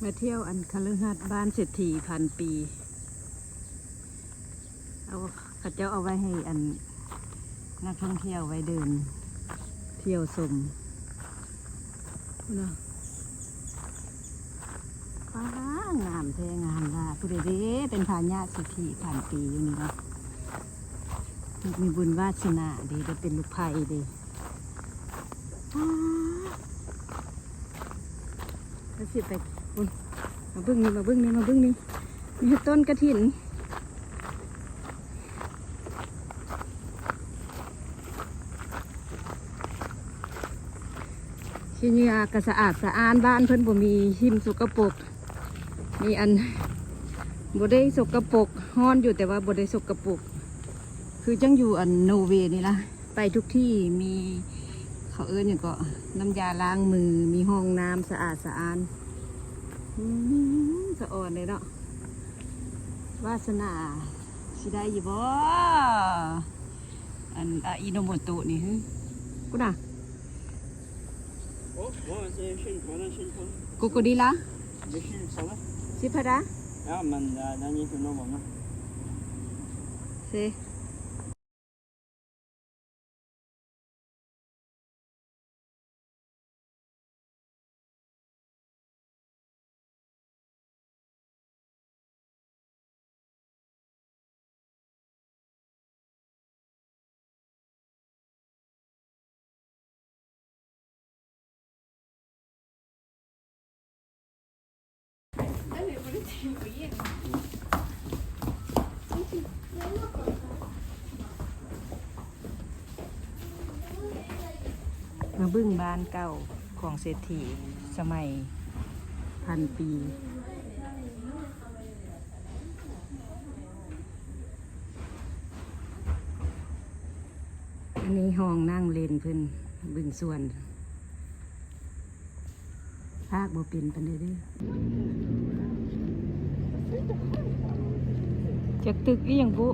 มาเที่ยวอันคฤหาสน์บ้านเศรษฐีพันปีเอาเขาเจ้าเอาไว้ให้อันนักท่องเที่ยวไว้เดินเที่ยวชมนะป้างามแท้งามล่ะผู้ใดเด้เป็นทายาทเศรษฐีพันปีอยู่นี่เนาะมีบุญวาสนาดีจะเป็นลูกไผ่ดีแล้วสิไปมาเบิ้งนี่มาเบิ้งนี่มาเบิ้งนี่มีต้นกระถินที่นี่ก็สะอาดสะอ้านบ้านเพิ่นบ่มีหิมสกปรกมีอันบ่ได้สกปรกฮ้อนอยู่แต่ว่าบ่ได้สกปรกคือจังอยู่อันโนเวย์นี่ล่ะไปทุกที่มีเขาเอิ้นอย่างก็น้ำยาล้างมือมีห้องน้ำสะอาดสะอ้านสะอ่อนเลยเนาะวาสนาสิได้อยู่บ่อันอิโนโมโตะนี่กูน่ะโกโกดีละสิพะดา Ja, men den gick ju någon gång. Se.มาบึ้งบ้านเก่าของเศรษฐีสมัยพันปีอันนี้ห้องนั่งเล่นเพิ่นบึ้งส่วนภาคบ่เป็นปานใดเด้อจักตึกอีหยังบุ